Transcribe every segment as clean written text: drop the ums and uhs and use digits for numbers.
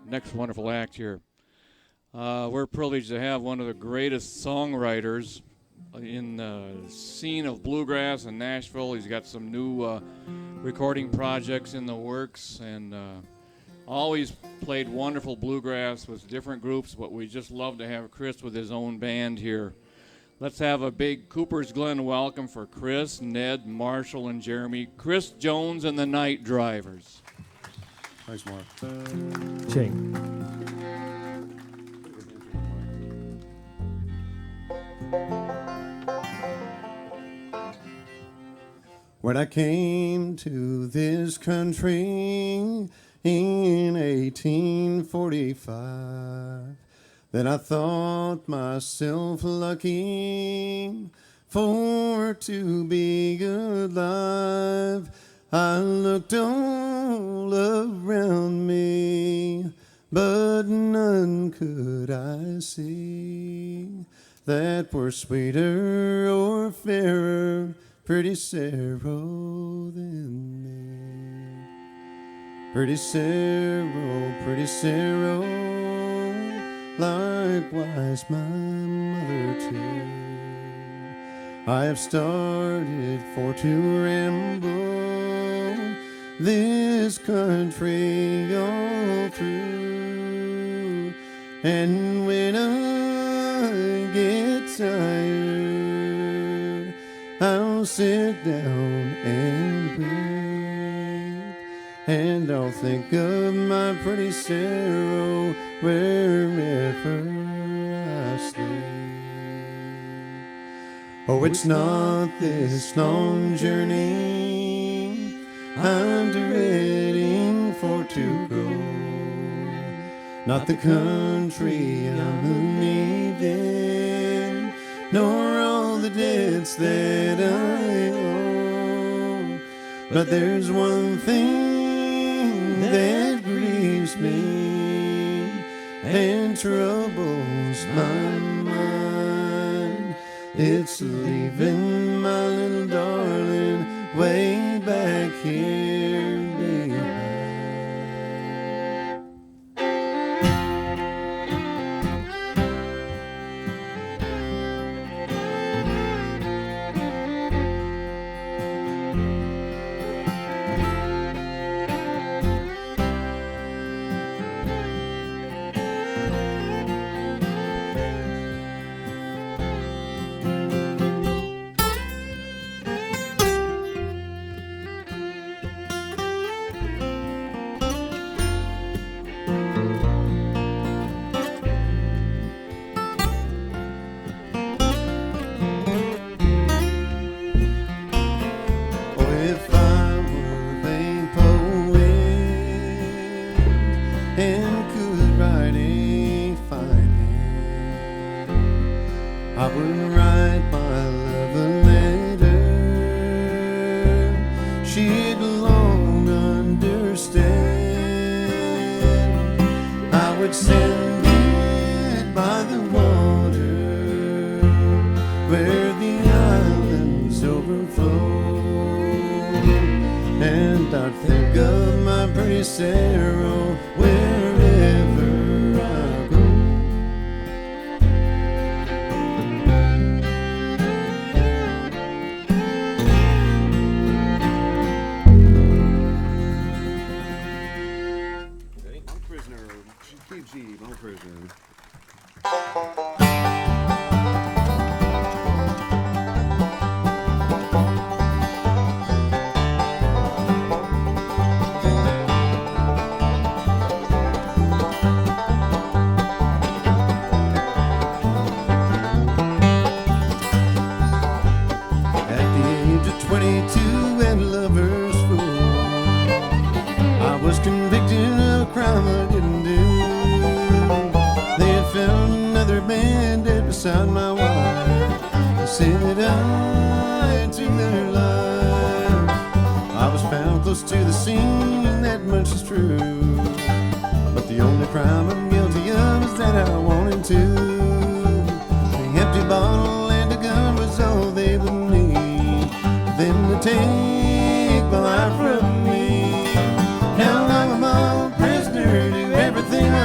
next wonderful act here. We're privileged to have one of the greatest songwriters in the scene of bluegrass in Nashville. He's got some new recording projects in the works, and always played wonderful bluegrass with different groups, but we just love to have Chris with his own band here. Let's have a big Cooper's Glen welcome for Chris, Ned, Marshall, and Jeremy. Chris Jones and the Night Drivers. Thanks, Mark. Ching. When I came to this country in 1845, then I thought myself lucky for to be alive. I looked all around me, but none could I see that were sweeter or fairer, pretty Sarah than me. Pretty Sarah, likewise my mother too. I have started for to ramble this country all through, and when I get tired, I'll sit down and wait, and I'll think of my pretty Sarah wherever I sleep. Oh, it's not this long journey I'm dreading for to go, not the country I'm leaving, nor all the debts that I owe, but there's one thing that grieves me and troubles my mind. It's leaving my little darling way back here behind. Take my life from me. Now I'm a prisoner to everything I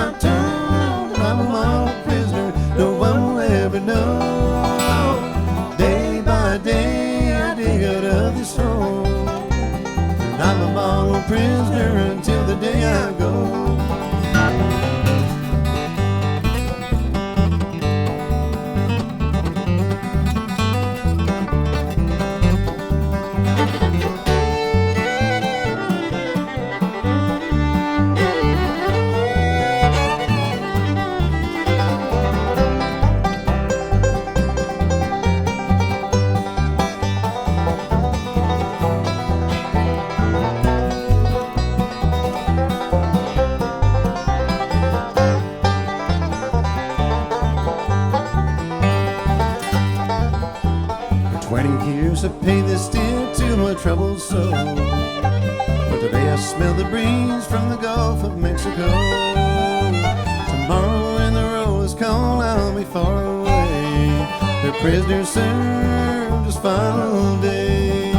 years have paid this debt to my troubled soul. But today I smell the breeze from the Gulf of Mexico. Tomorrow when the roll is called, I'll be far away. Their prisoners served his final day.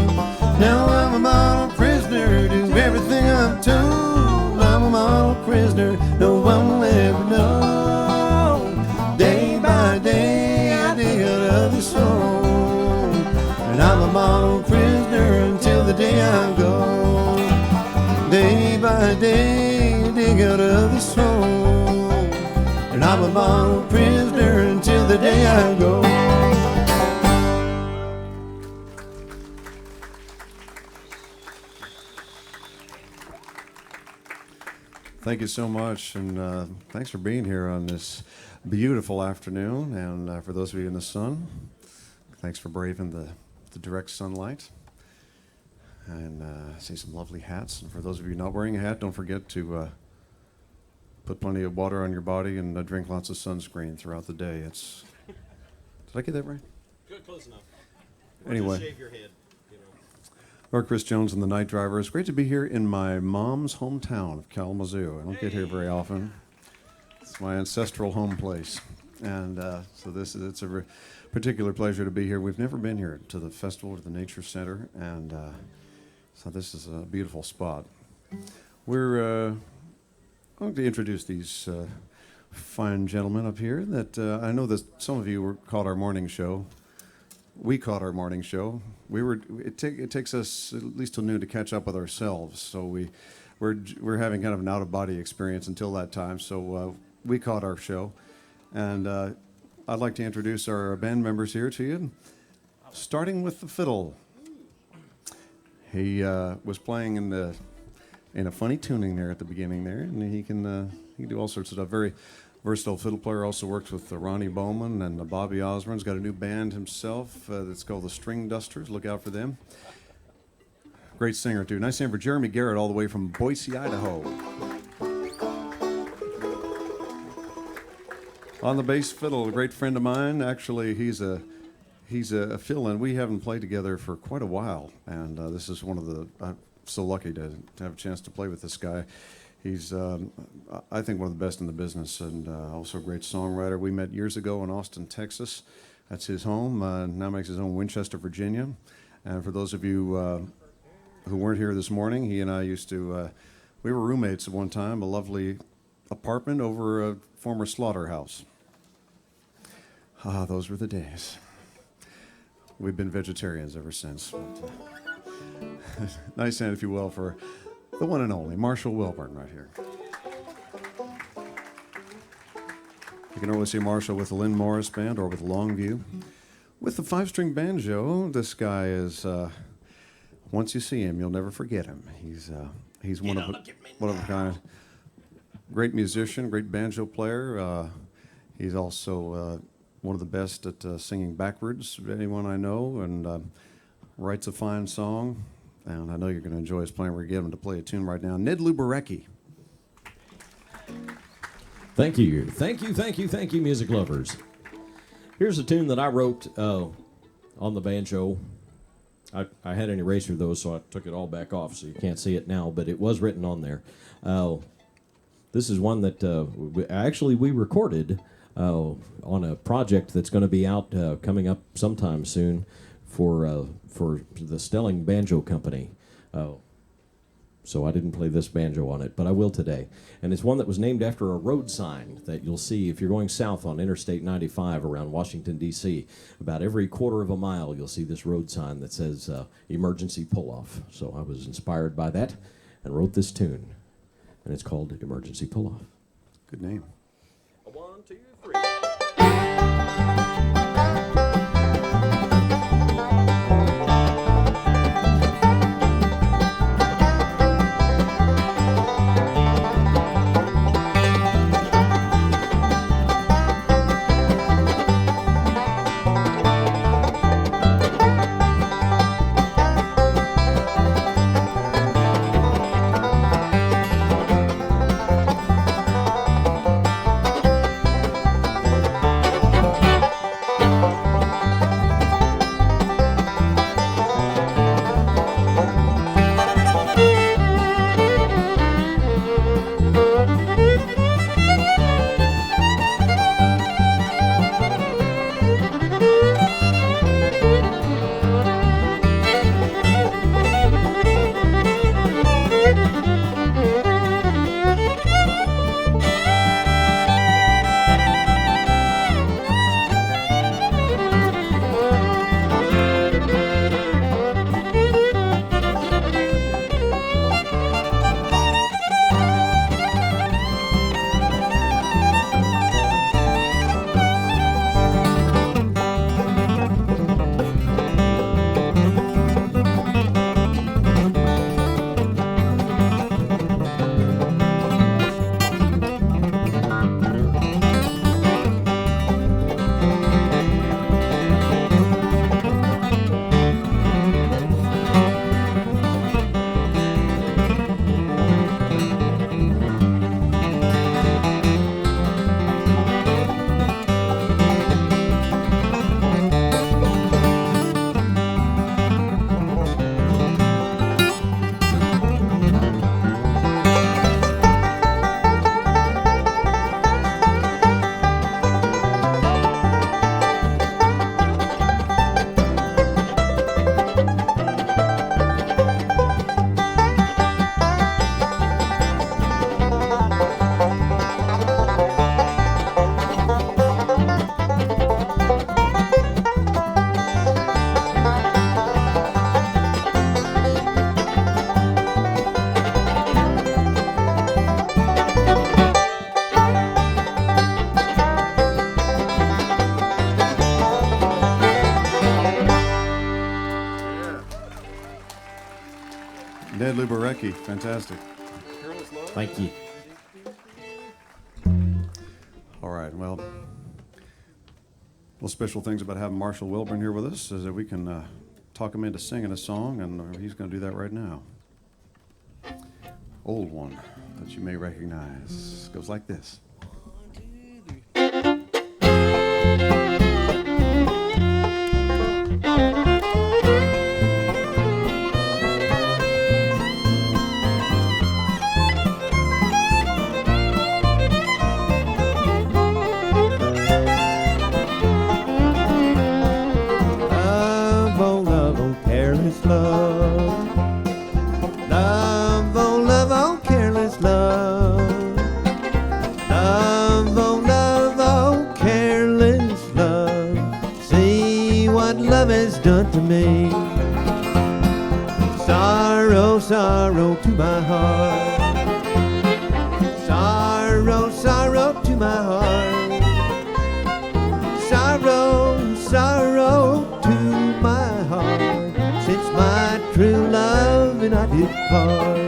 Now I'm a model prisoner, do everything I'm told. I'm a model prisoner, no one will ever know. Day by day I dig out of this hole, and I'm a model prisoner until the day I go. Day by day I dig out of this hole, and I'm a model prisoner until the day I go. Thank you so much, and thanks for being here on this beautiful afternoon. And for those of you in the sun, thanks for braving the direct sunlight. And I see some lovely hats. And for those of you not wearing a hat, don't forget to put plenty of water on your body and drink lots of sunscreen throughout the day. Did I get that right? Good, close enough. Anyway. Just shave your head. Or Chris Jones and the Night Driver. It's great to be here in my mom's hometown of Kalamazoo. I don't get here very often. It's my ancestral home place. And so it's a particular pleasure to be here. We've never been here to the festival, to the Nature Center, and so this is a beautiful spot. I'm going to introduce these fine gentlemen up here that I know that some of you caught our morning show. We caught our morning show. It takes us at least till noon to catch up with ourselves. So we're having kind of an out of body experience until that time. So we caught our show, and I'd like to introduce our band members here to you, starting with the fiddle. He was playing in a funny tuning there at the beginning there, and he can do all sorts of stuff. Very versatile fiddle player. Also works with Ronnie Bowman and Bobby Osborne's got a new band himself that's called the String Dusters. Look out for them. Great singer too. Nice name for Jeremy Garrett, all the way from Boise, Idaho. On the bass fiddle, a great friend of mine. Actually, he's a fill-in. We haven't played together for quite a while, and this is one of the. I'm so lucky to have a chance to play with this guy. He's, I think, one of the best in the business, and also a great songwriter. We met years ago in Austin, Texas. That's his home. Now makes his own in Winchester, Virginia. And for those of you who weren't here this morning, he and I used to, we were roommates at one time, a lovely apartment over a former slaughterhouse. Ah, those were the days. We've been vegetarians ever since. But, nice hand, if you will, for the one and only Marshall Wilburn right here. You can always see Marshall with the Lynn Morris Band or with Longview. With the 5-string banjo, this guy is, once you see him, you'll never forget him. He's one of a kind. Great musician, great banjo player. He's also one of the best at singing backwards of anyone I know, and writes a fine song. And I know you're going to enjoy his playing. We're going to get him to play a tune right now. Ned Luberecki. Thank you, music lovers. Here's a tune that I wrote on the banjo. I had an eraser, though, so I took it all back off, so you can't see it now, but it was written on there. This is one that we recorded on a project that's going to be out coming up sometime soon for the Stelling Banjo Company. So I didn't play this banjo on it, but I will today. And it's one that was named after a road sign that you'll see if you're going south on Interstate 95 around Washington, D.C. About every quarter of a mile, you'll see this road sign that says emergency pull-off. So I was inspired by that and wrote this tune, and it's called Emergency Pull-Off. Good name. 1, 2, 3. Lou Barecki. Fantastic. Thank you. All right, well, special things about having Marshall Wilburn here with us is that we can talk him into singing a song, and he's going to do that right now. Old one that you may recognize. Goes like this. Done to me. Sorrow, sorrow to my heart. Sorrow, sorrow to my heart. Sorrow, sorrow to my heart. Since my true love and I did part.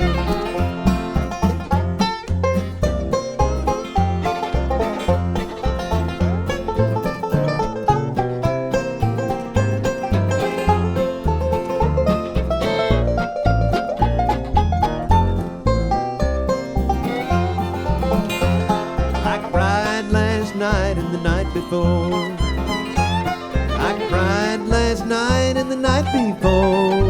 Before. I cried last night and the night before.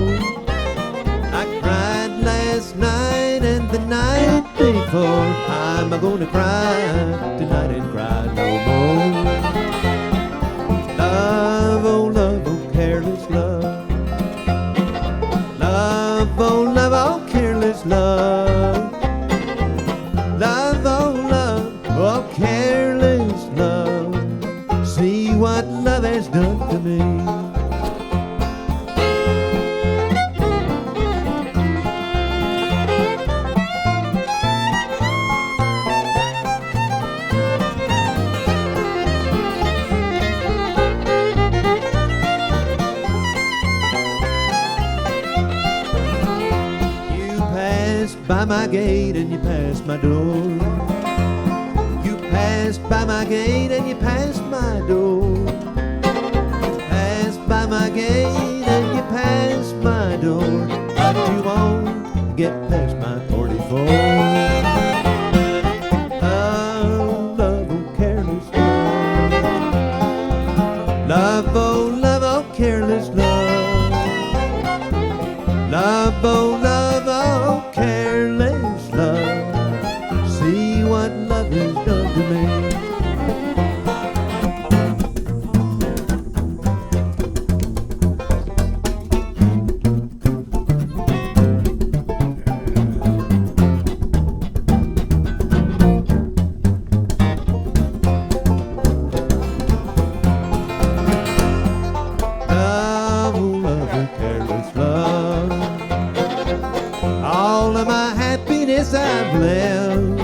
I cried last night and the night before. I'm gonna cry tonight and cry no more. Love, oh, careless love. Love, oh, careless love. Love, oh, careless love. See what love has done to me. You passed by my gate and you passed my door. Passed by my gate and you passed my door. Passed by my gate and you passed my door. But you won't get past my 44. Oh, love, oh, careless love. Love, oh, careless love. Love, oh, careless love. See what love has done to me. I've left.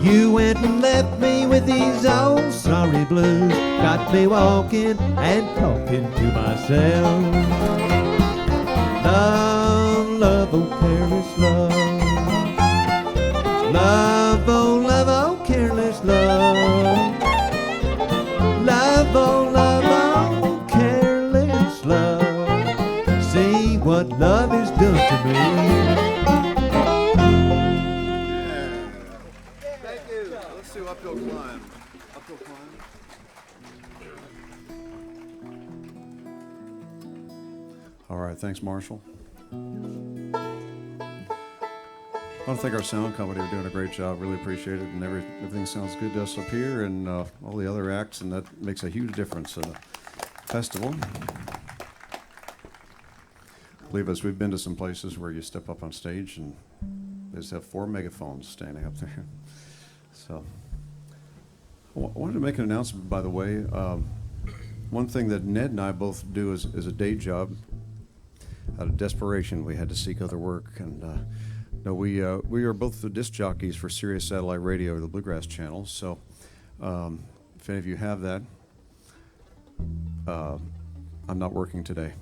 You went and left me with these old sorry blues. Got me walking and talking to myself. Love, oh, careless love. Love, oh, careless love. Love, oh, careless love. See what love has done to me. Uphill climb. Uphill climb. All right, thanks, Marshall. I want to thank our sound company. We're doing a great job. Really appreciate it, and everything sounds good to us up here, and all the other acts, and that makes a huge difference in the festival. Believe us, we've been to some places where you step up on stage and they just have 4 megaphones standing up there. So. I wanted to make an announcement, by the way. One thing that Ned and I both do is a day job. Out of desperation, we had to seek other work, and no, we are both the disc jockeys for Sirius Satellite Radio, the Bluegrass Channel. So, if any of you have that, I'm not working today,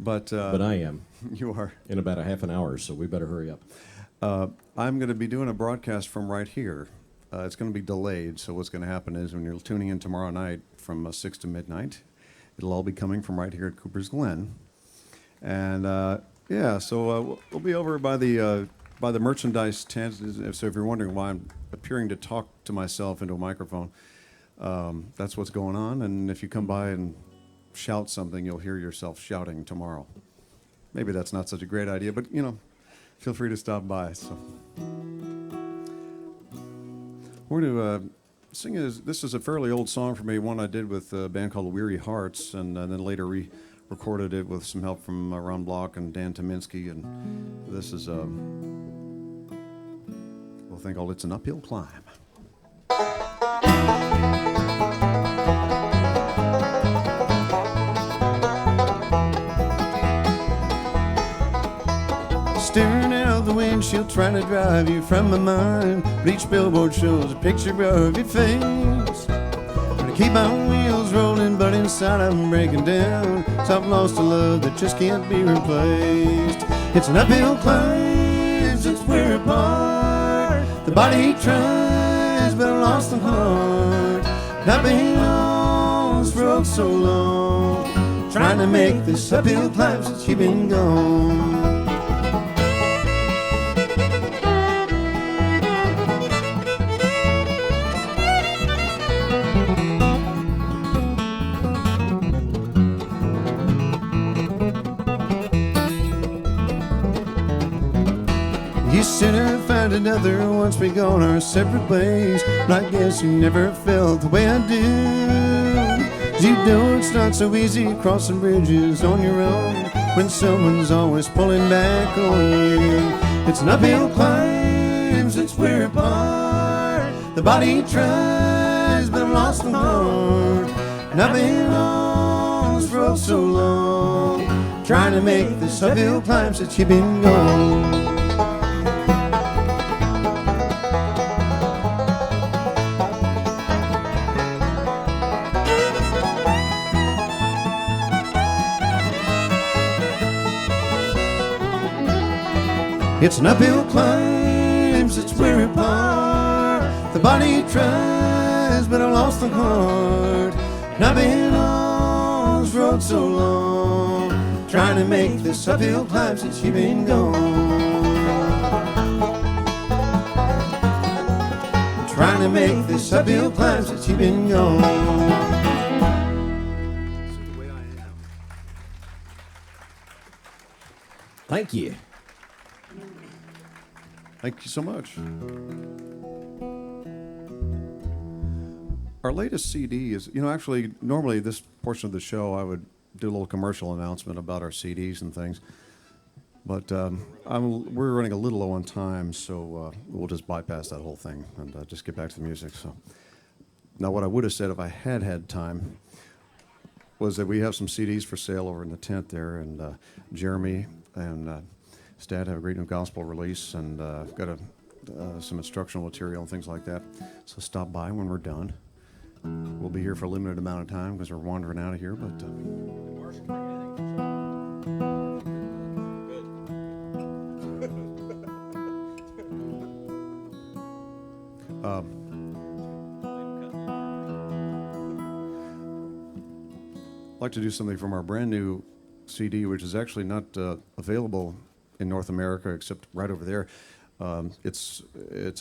But I am you are. in about a half an hour, so we better hurry up. I'm going to be doing a broadcast from right here. It's going to be delayed, so what's going to happen is when you're tuning in tomorrow night from 6 to midnight, it'll all be coming from right here at Cooper's Glen. And so we'll be over by the merchandise tent. So if you're wondering why I'm appearing to talk to myself into a microphone, that's what's going on. And if you come by and shout something, you'll hear yourself shouting tomorrow. Maybe that's not such a great idea, but feel free to stop by. So we're going to sing. This is a fairly old song for me, one I did with a band called Weary Hearts, and then later recorded it with some help from Ron Block and Dan Tominski. And this is a little thing called "It's an Uphill Climb." Staring out the windshield, trying to drive you from my mind, but each billboard shows a picture of your face. Trying to keep my wheels rolling, but inside I'm breaking down. So I've lost a love that just can't be replaced. It's an uphill climb since we're apart. The body tries, but I lost the heart. And I've been on this road so long, trying to make this uphill climb since you've been gone. You said I'd find another once we gone our separate ways, but I guess you never felt the way I do. 'Cause you know it's not so easy crossing bridges on your own when someone's always pulling back on you. It's an uphill climb since we're apart. The body tries, but I've lost the heart. And I've been on this road so long, trying to make this uphill climb since you've been gone. It's an uphill climb since we're apart. The body tries, but I lost the heart. And I've been on this road so long, trying to make this uphill climb since you've been gone. Trying to make this uphill climb since you've been gone. Thank you. Thank you so much. Our latest CD is, actually, normally this portion of the show, I would do a little commercial announcement about our CDs and things. But we're running a little low on time, so we'll just bypass that whole thing and just get back to the music. So now what I would have said if I had time was that we have some CDs for sale over in the tent there, and Jeremy and Stad have a great new gospel release, and got some instructional material and things like that. So stop by when we're done. We'll be here for a limited amount of time because we're wandering out of here. But I'd like to do something from our brand new CD, which is actually not available in North America, except right over there. It's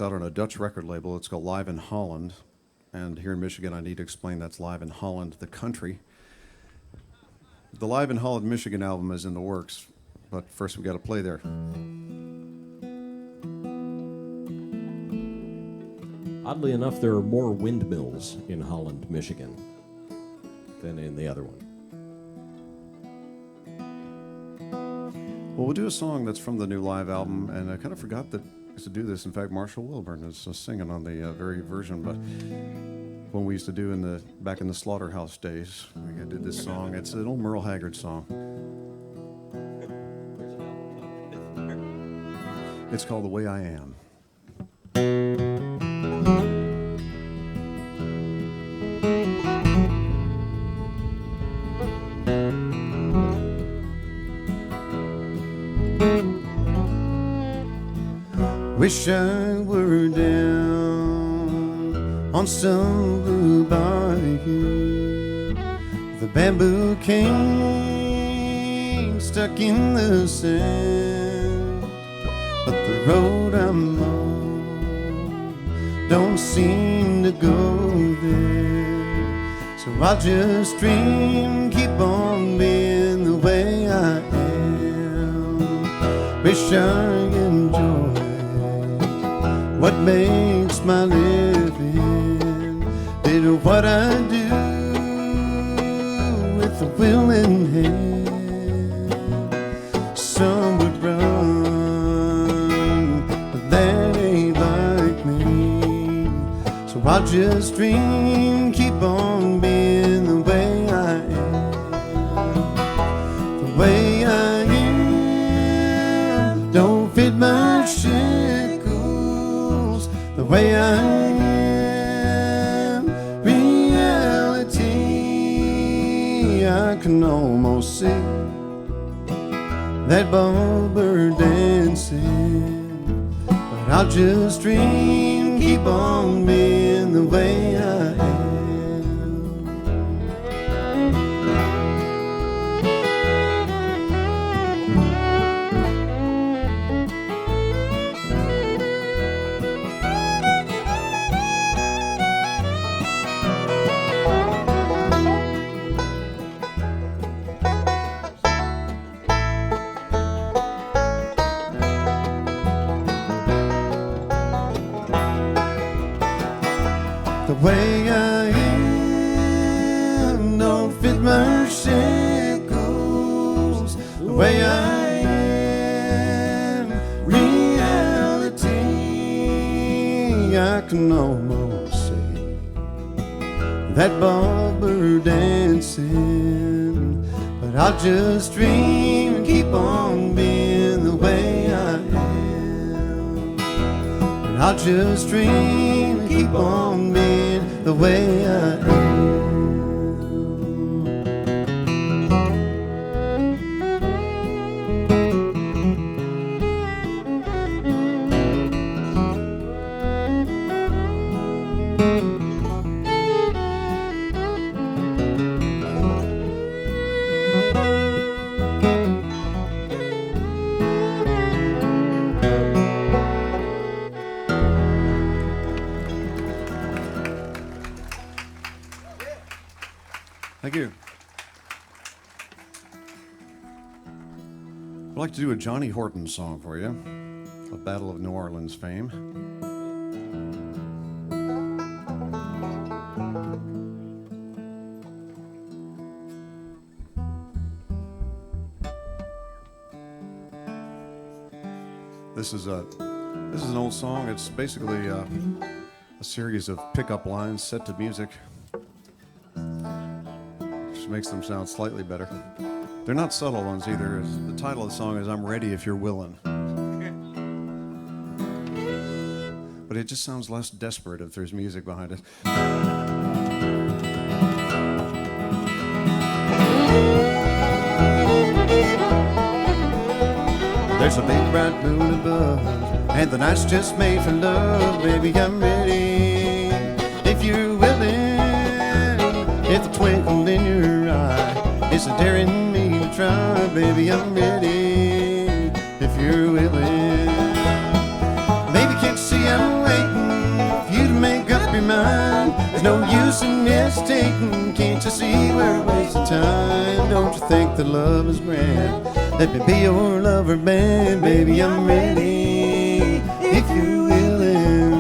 out on a Dutch record label. It's called Live in Holland. And here in Michigan, I need to explain that's Live in Holland, the country. The Live in Holland, Michigan album is in the works, but first we got to play there. Oddly enough, there are more windmills in Holland, Michigan than in the other one. Well, we'll do a song that's from the new live album, and I kind of forgot that I used to do this. In fact, Marshall Wilburn is singing on the very version, but when we used to do back in the Slaughterhouse days, we did this song. It's an old Merle Haggard song. It's called The Way I Am. Wish I were down on some blue bayou, the bamboo cane stuck in the sand, but the road I'm on don't seem to go there. So I'll just dream, keep on being the way I am. Wish I enjoyed what makes my living, did what I do with a willing hand. Some would run, but that ain't like me. So I'll just dream, keep on being the way I am. The way I am don't fit my shackles. The way I am, reality. I can almost see that bumper dancing, but I'll just dream, keep on being the way I am. The way I am don't fit my shackles. The way I am, reality. I can almost see that bumper dancing, but I'll just dream and keep on being the way I am. But I'll just dream and keep on being the way I am. Thank you. I'd like to do a Johnny Horton song for you, a Battle of New Orleans fame. This is an old song. It's basically a series of pickup lines set to music, which makes them sound slightly better. They're not subtle ones either. The title of the song is "I'm Ready If You're Willin'," but it just sounds less desperate if there's music behind it. There's a big bright moon above, and the night's just made for love. Baby, I'm ready if you're willing. If the twinkle in your eye is a daring me to try, baby, I'm ready if you're willing. Baby, can't you see I'm waiting for you to make up your mind? There's no use in hesitating. Can't you see we're wasting time? Don't you think that love is grand? Let me be your lover man, baby, I'm ready if you're willing.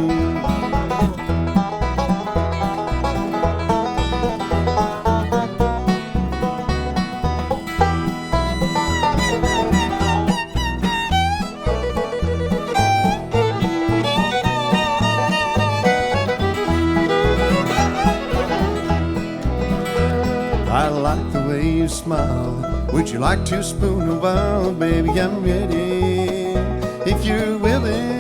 I like the way you smile. Would you like to spoon a while? Baby, I'm ready if you're willing.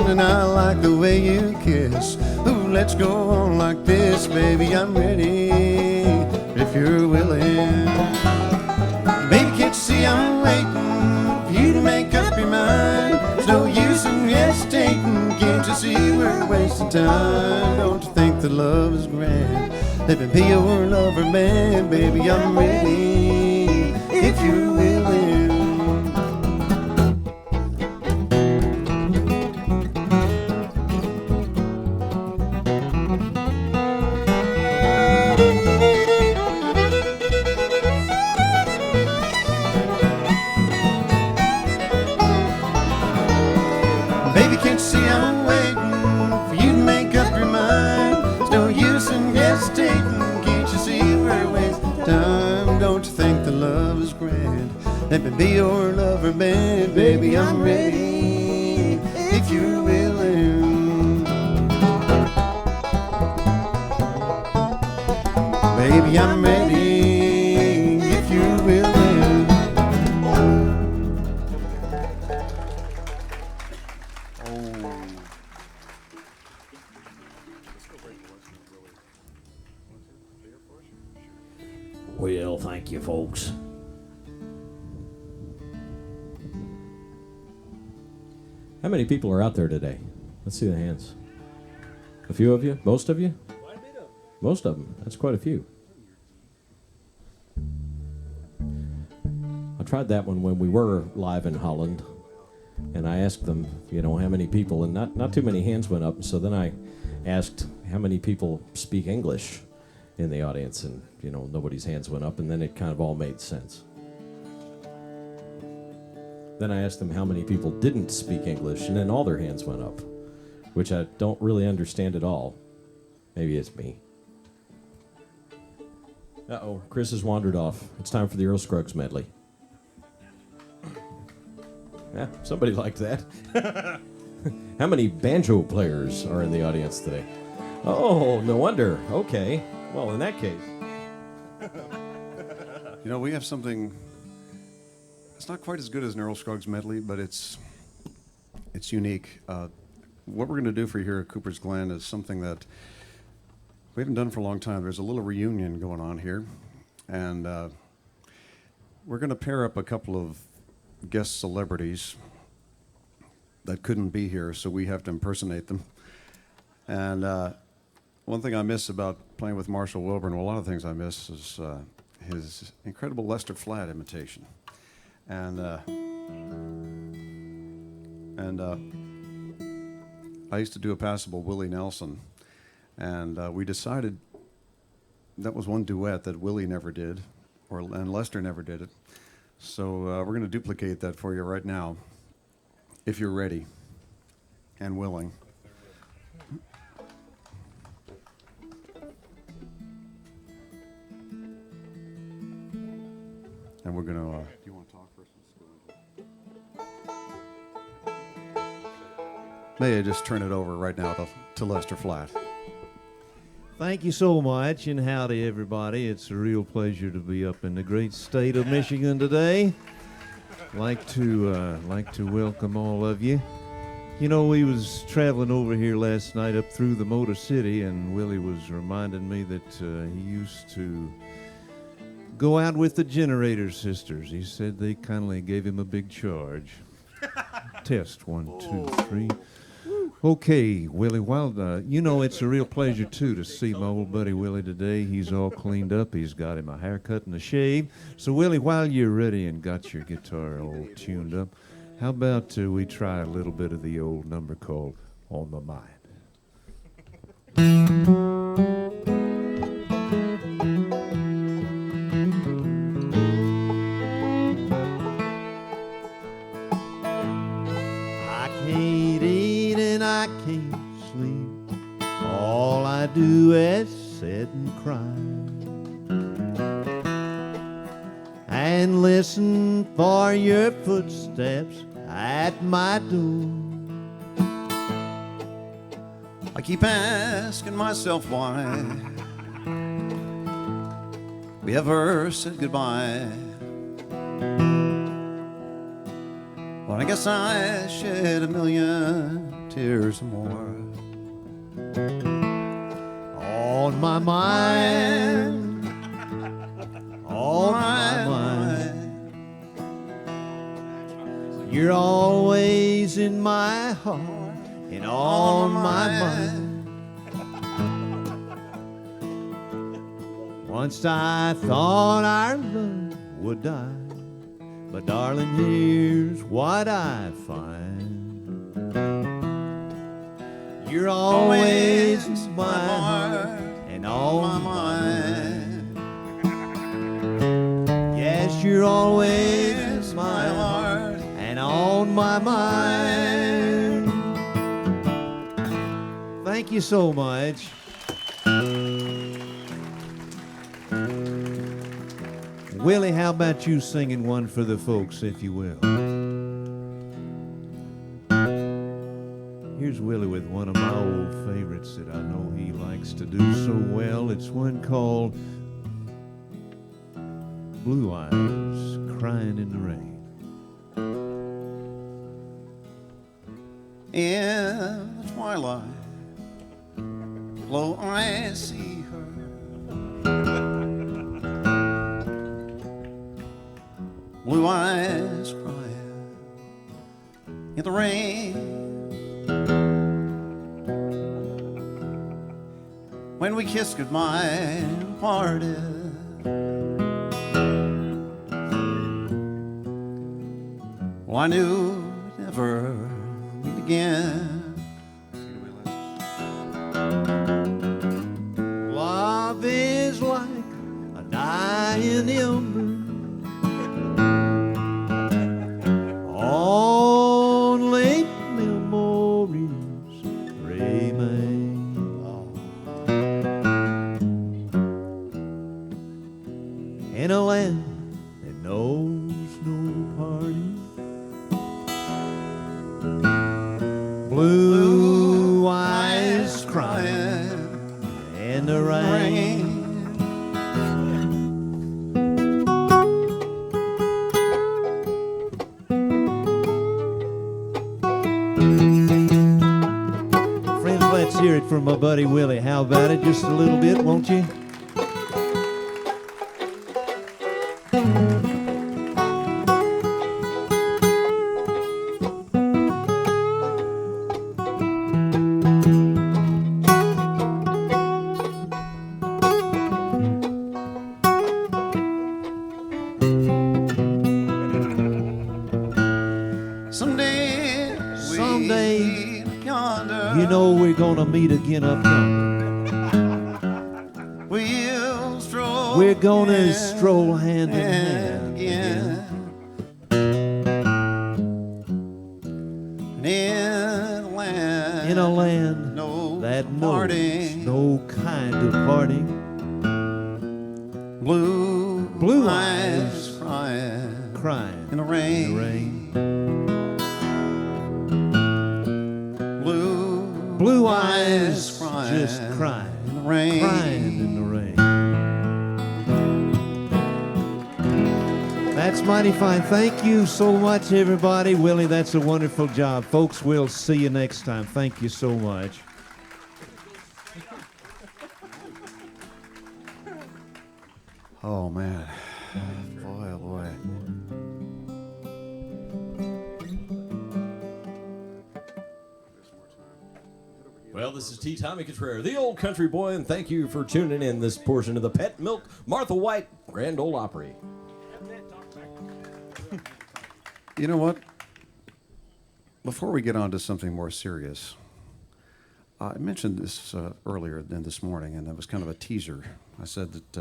And I like the way you kiss. Ooh, let's go on like this. Baby, I'm ready if you're willing. Baby, can't you see I'm waiting for you to make up your mind? There's no use in time. Don't you think that love is grand? Let me be your lover, man. Baby, I'm ready if you're willing. Baby, can't you see I'm waiting for you to make up your mind? There's no use in hesitating. Can't you see we're wasting time? Don't you think the love is grand? Let me be your lover, man. Baby, I'm ready if you're willing. Baby, I'm ready if you're willing. Well, thank you, folks. How many people are out there today? Let's see the hands. A few of you? Most of you? Most of them. That's quite a few. I tried that one when we were live in Holland, and I asked them, how many people, and not too many hands went up. So then I asked how many people speak English in the audience, and nobody's hands went up, and then it kind of all made sense. Then I asked them how many people didn't speak English, and then all their hands went up, which I don't really understand at all. Maybe it's me. Uh-oh, Chris has wandered off. It's time for the Earl Scruggs medley. Yeah, somebody liked that. How many banjo players are in the audience today? Oh, no wonder. Okay. Well, in that case. We have something. It's not quite as good as an Earl Scruggs medley, but it's unique. What we're going to do for you here at Cooper's Glen is something that we haven't done for a long time. There's a little reunion going on here, and we're going to pair up a couple of guest celebrities that couldn't be here, so we have to impersonate them. And one thing I miss about playing with Marshall Wilburn, well, a lot of things I miss, is his incredible Lester Flatt imitation. And I used to do a passable Willie Nelson, and we decided that was one duet that Willie never did, and Lester never did it. So we're going to duplicate that for you right now, if you're ready and willing. And we're going to... do you want to talk first? May I just turn it over right now to Lester Flatt. Thank you so much, and howdy, everybody. It's a real pleasure to be up in the great state of Michigan today. Like to welcome all of you. We was traveling over here last night up through the Motor City, and Willie was reminding me that he used to go out with the Generator Sisters. He said they kindly gave him a big charge. Test 1, 2, 3. Okay, Willie, it's a real pleasure, too, to see my old buddy Willie today. He's all cleaned up. He's got him a haircut and a shave. So, Willie, while you're ready and got your guitar all tuned up, how about we try a little bit of the old number called On My Mind? I can't sleep. All I do is sit and cry and listen for your footsteps at my door. I keep asking myself why we ever said goodbye. Well, I guess I shed a million tears or more. On my mind, on my mind, you're always in my heart and on my mind. Once I thought our love would die, but darling, here's what I find. You're always in my heart and on my mind. Yes, you're always in my heart and on my mind. Thank you so much. Willie, how about you singing one for the folks, if you will? Here's Willie with one of my old favorites that I know he likes to do so well. It's one called Blue Eyes Crying in the Rain. In the twilight, lo, I see her. Blue eyes crying in the rain. When we kissed goodbye and parted, well, I knew we'd never meet again. Love is like a dying ember, only memories remain. In a land that knows no parting, blue eyes crying in the rain. Friends, let's hear it from my buddy Willie. How about it? Just a little bit, won't you? Someday, yonder, you know we're gonna meet again up yonder. we'll stroll. We're gonna again stroll hand in and hand again. And In a land no that knows parting. no kind of parting. Blue eyes crying crying in the rain. in the rain. Blue eyes crying just crying in the rain. Crying in the rain. That's mighty fine. Thank you so much, everybody. Willie, that's a wonderful job. Folks, we'll see you next time. Thank you so much. Oh, man. Boy, oh, boy. Well, this is T. Tommy Cottrell, the old country boy, and thank you for tuning in this portion of the Pet Milk Martha White Grand Ole Opry. You know what? Before we get on to something more serious, I mentioned this earlier than this morning, and that was kind of a teaser. I said that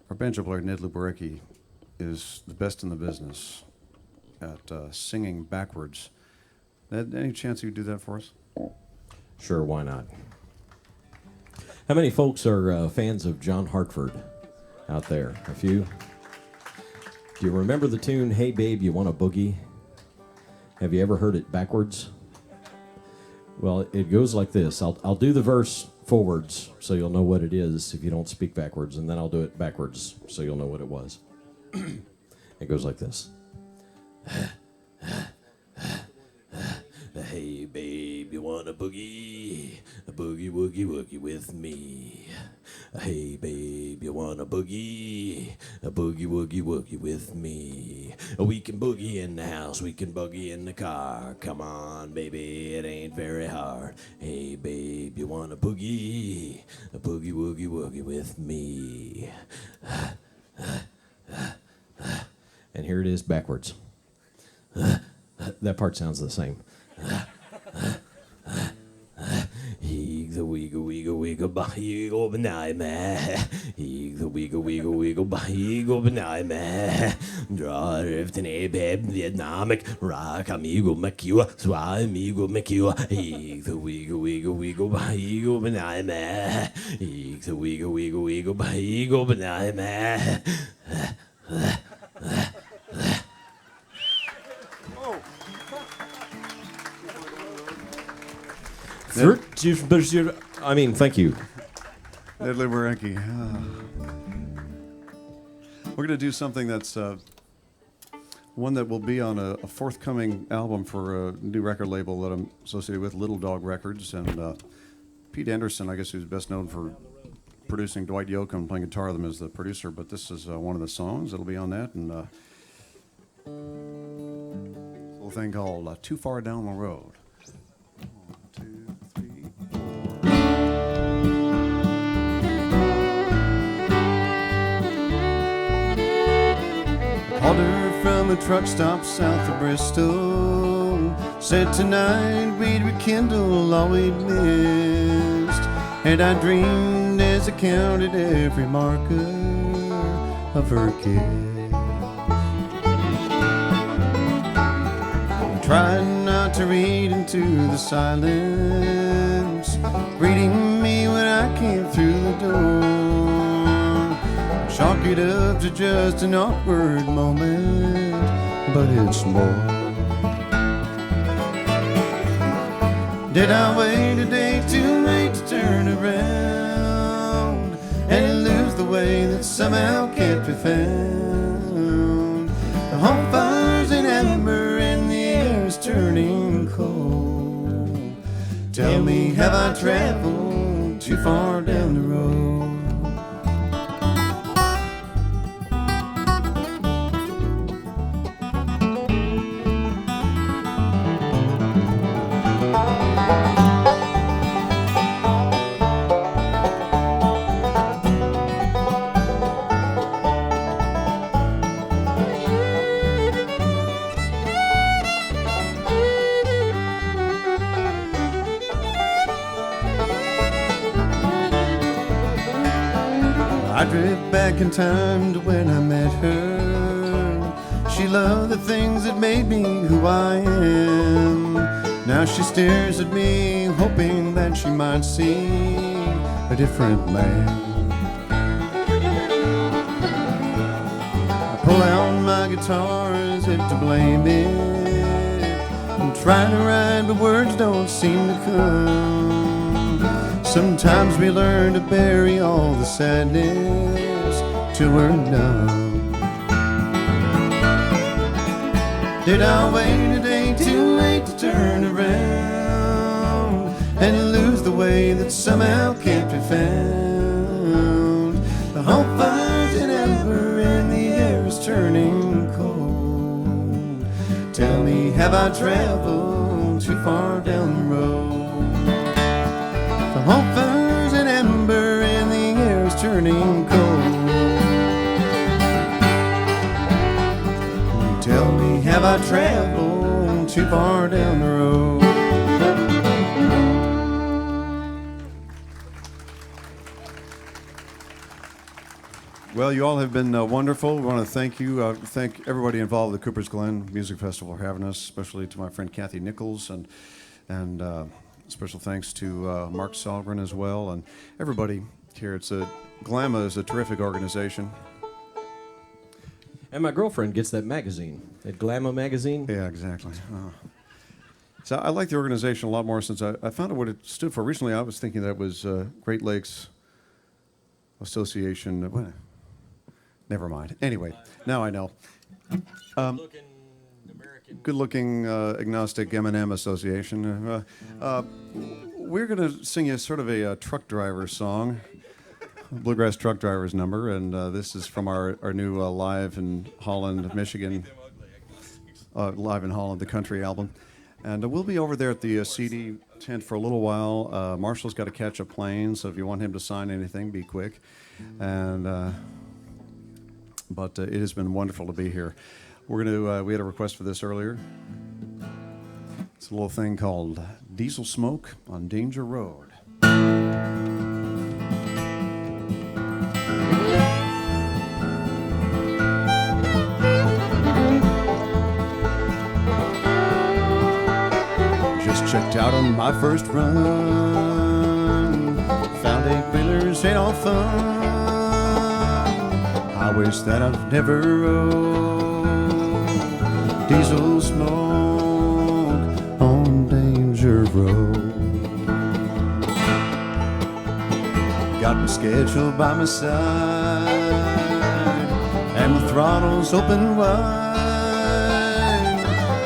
our banjo player, Ned Lubarecki, is the best in the business at singing backwards. Ned, any chance you could do that for us? Sure, why not? How many folks are fans of John Hartford out there? A few? Do you remember the tune, Hey Babe, You Want a Boogie? Have you ever heard it backwards? Well, it goes like this. I'll do the verse forwards so you'll know what it is if you don't speak backwards, and then I'll do it backwards so you'll know what it was. It goes like this. Hey babe, you want a boogie woogie woogie with me? Hey, babe, you wanna boogie? A boogie, woogie, woogie with me. We can boogie in the house, we can boogie in the car. Come on, baby, it ain't very hard. Hey, babe, you wanna boogie? A boogie, woogie, woogie with me. And here it is backwards. That part sounds the same. Eagle, wiggle, wiggle, wiggle, by eagle, benign man. Eagle, wiggle, wiggle, wiggle, by eagle, benign man. Draw drifting a babe, Vietnamic rock, amigo, McEwa, swai, amigo, McEwa. Eagle, wiggle, wiggle, wiggle, by eagle, benign man. Eagle, wiggle, wiggle, wiggle, by eagle, benign man. I mean, thank you. Deadly Waranky. We're going to do something that's one that will be on a forthcoming album for a new record label that I'm associated with, Little Dog Records. And Pete Anderson, I guess, who's best known for producing Dwight Yoakam and playing guitar with him as the producer. But this is one of the songs that'll be on that. And a little thing called Too Far Down the Road. Called her from a truck stop south of Bristol. Said tonight we'd rekindle all we'd missed. And I dreamed as I counted every marker of her kiss. I tried not to read into the silence, greeting me when I came through the door. Chalk it up to just an awkward moment, but it's more. Did I wait a day too late to turn around and lose the way that somehow can't be found? The home fire's in ember and the air's turning cold. Tell me, have I traveled too far down the road? I drift back in time to when I met her. She loved the things that made me who I am. Now she stares at me, hoping that she might see a different man. I pull out my guitar as if to blame it. I'm trying to write, but words don't seem to come. Sometimes we learn to bury all the sadness till we're numb. Did I wait a day too late to turn around and lose the way that somehow can't be found? The hope fire's in ember and the air is turning cold. Tell me, have I traveled too far down the road? The hope fire's an ember and the air's turning cold. Tell me, have I traveled too far down the road? Well, you all have been wonderful. We want to thank you. Thank everybody involved with the Cooper's Glen Music Festival for having us, especially to my friend Kathy Nichols and special thanks to Mark Salgren as well, and everybody here. Glama is a terrific organization. And my girlfriend gets that magazine, that Glama magazine. Yeah, exactly. So I like the organization a lot more since I found out what it stood for. Recently, I was thinking that it was Great Lakes Association. Never mind. Anyway, now I know. Good-looking agnostic M&M Association. We're going to sing you sort of a truck driver song. Bluegrass Truck Drivers number, and this is from our new live in Holland, Michigan, live in Holland, the country album. And we'll be over there at the CD tent for a little while. Marshall's got to catch a plane, so if you want him to sign anything, be quick. And but it has been wonderful to be here. We're going to. We had a request for this earlier. It's a little thing called Diesel Smoke on Danger Road. Just checked out on my first run. Found 8-wheelers ain't all fun. Highways that I've never rode. Diesel smoke on Danger Road. Got my schedule by my side, and the throttle's open wide.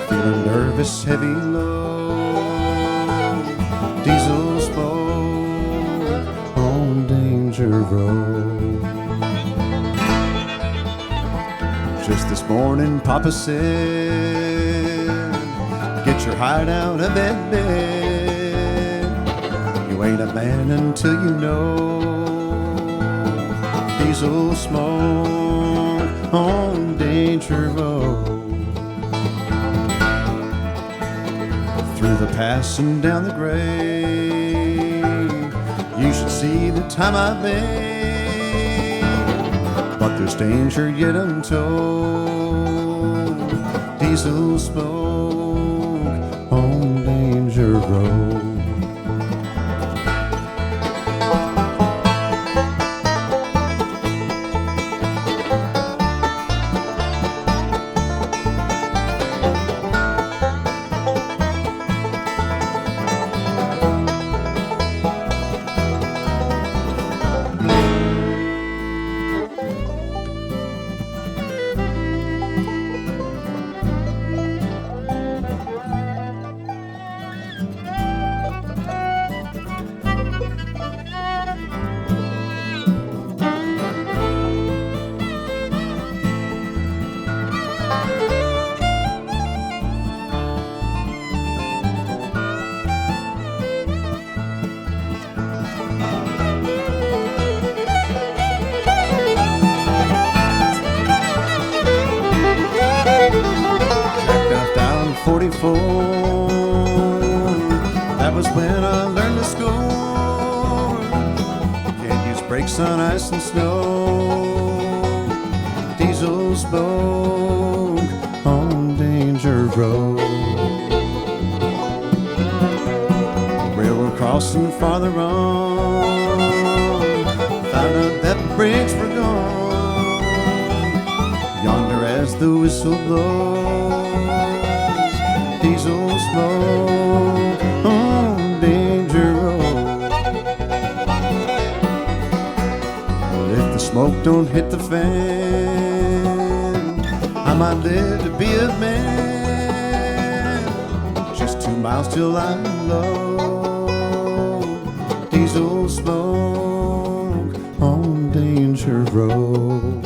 Feeling nervous, heavy load. Diesel smoke on Danger Road. Just this morning, Papa said, get your hide out of that bed. You ain't a man until you know. Diesel smoke on Danger Road. Through the pass and down the grade, you should see the time I've made. But there's danger yet untold. Diesel smoke on Danger Road. That was when I learned to score. Can't use brakes on ice and snow. Diesel smoke on Danger Road. Railroad crossing farther on, found out that the brakes were gone. Yonder as the whistle blows, diesel smoke on Danger Road. Well, if the smoke don't hit the fan, I might live to be a man. Just 2 miles till I'm low. Diesel smoke on Danger Road.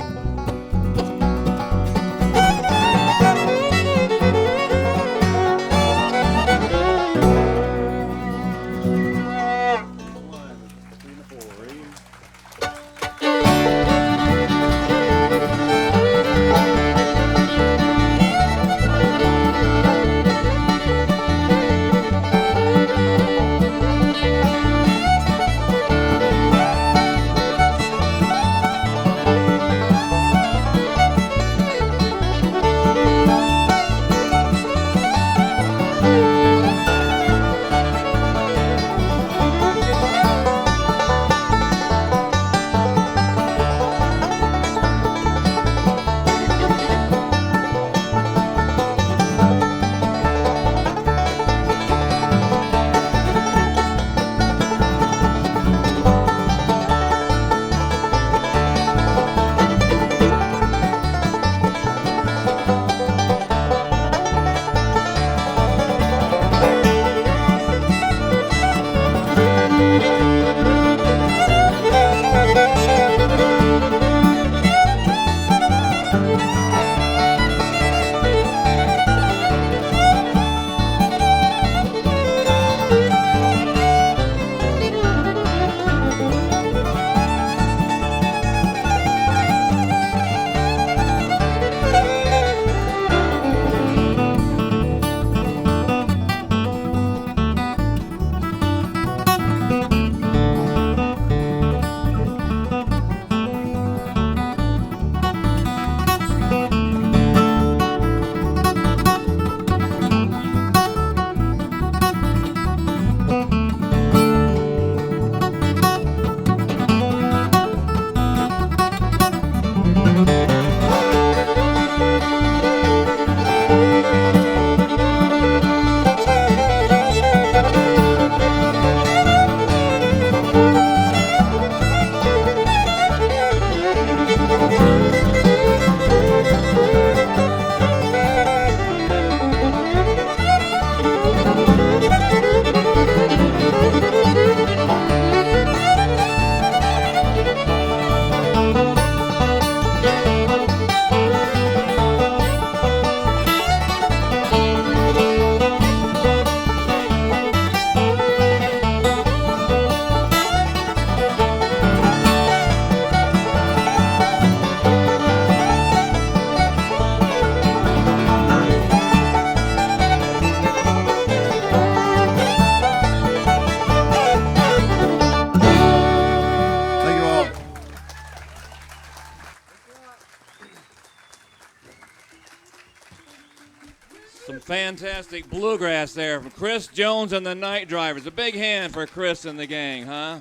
Fantastic bluegrass there from Chris Jones and the Night Drivers. A big hand for Chris and the gang, huh?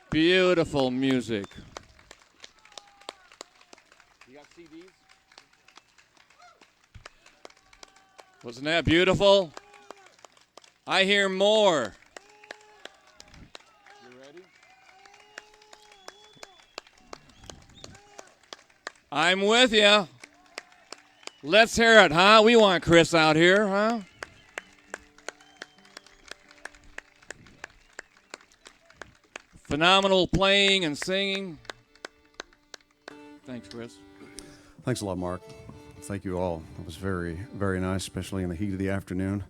Beautiful music. You got CDs? Wasn't that beautiful? I hear more. You ready? I'm with you. Let's hear it, huh? We want Chris out here, huh? Phenomenal playing and singing. Thanks, Chris. Thanks a lot, Mark. Thank you all. It was very, very nice, especially in the heat of the afternoon.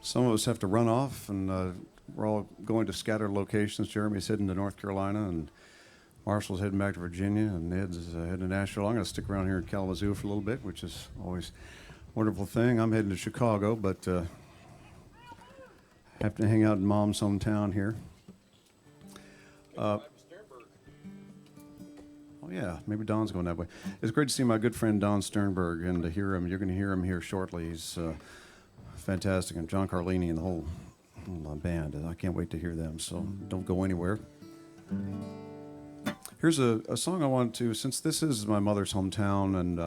Some of us have to run off, and we're all going to scattered locations. Jeremy's heading to North Carolina, and Marshall's heading back to Virginia, and Ed's heading to Nashville. I'm going to stick around here in Kalamazoo for a little bit, which is always a wonderful thing. I'm heading to Chicago, but have to hang out in Mom's hometown here. Oh, yeah, maybe Don's going that way. It's great to see my good friend Don Sternberg, and to hear him. You're going to hear him here shortly. He's fantastic, and John Carlini and the whole band. I can't wait to hear them, so don't go anywhere. Here's a song I want to, since this is my mother's hometown, and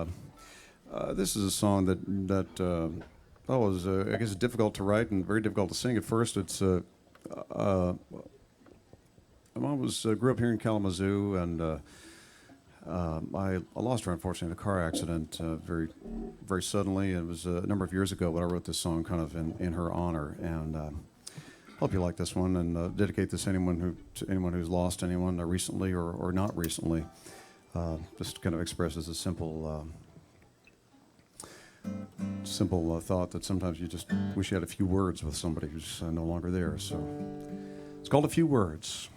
this is a song that was, I guess, difficult to write and very difficult to sing at first. It's my mom grew up here in Kalamazoo, and I lost her, unfortunately, in a car accident very, very suddenly. It was a number of years ago, but I wrote this song kind of in her honor, and hope you like this one, and dedicate this to anyone who's lost anyone recently or not recently. Just kind of expresses a simple thought that sometimes you just wish you had a few words with somebody who's no longer there. So it's called A Few Words.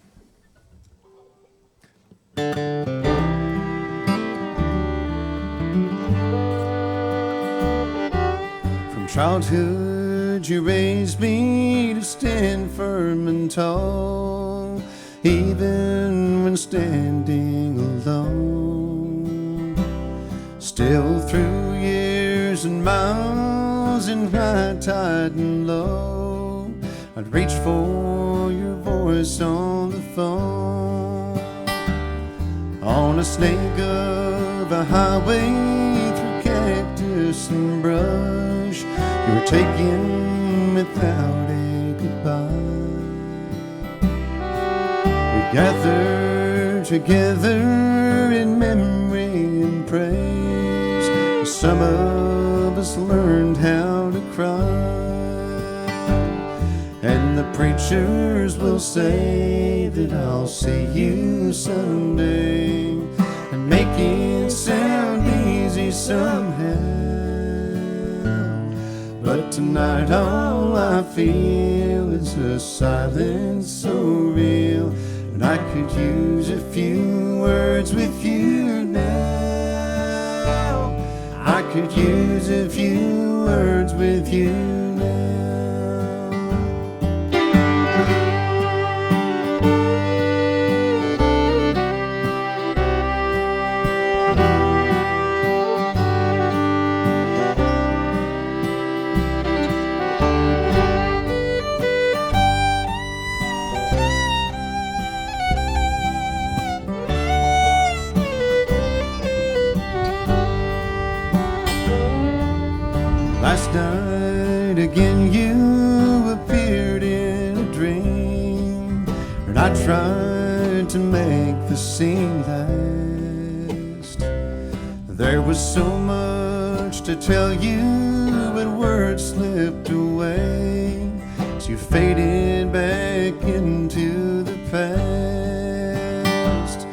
From childhood you raised me to stand firm and tall, even when standing alone. Still through years and miles and high tide and low, I'd reach for your voice on the phone. On a snake of a highway through cactus and brush, you were taken without a goodbye. We gathered together in memory and praise. Some of us learned how to cry, and the preachers will say that I'll see you someday, and make it sound easy somehow. But tonight all I feel is a silence so real, and I could use a few words with you now. I could use a few words with you now. Last night again you appeared in a dream, and I tried to make the scene last. There was so much to tell you, but words slipped away as you faded back into the past.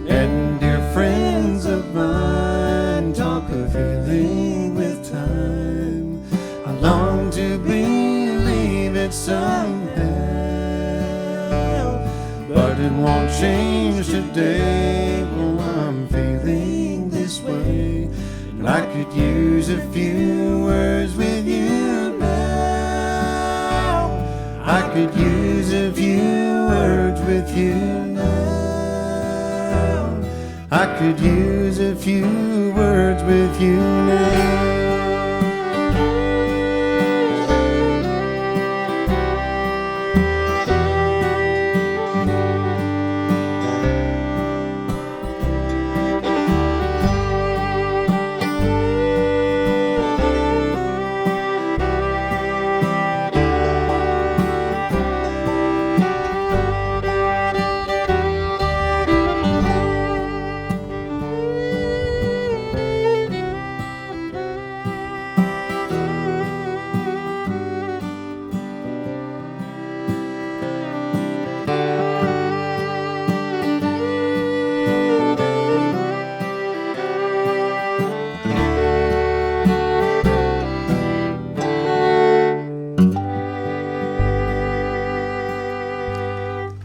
And dear friends of mine talk of healing with time. I long to believe it somehow, but it won't change today. Well, I'm feeling this way, and I could use a few words with you now. I could use a few words with you now.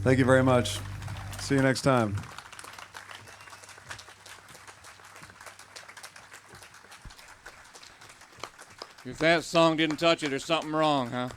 Thank you very much. See you next time. If that song didn't touch you, there's something wrong, huh?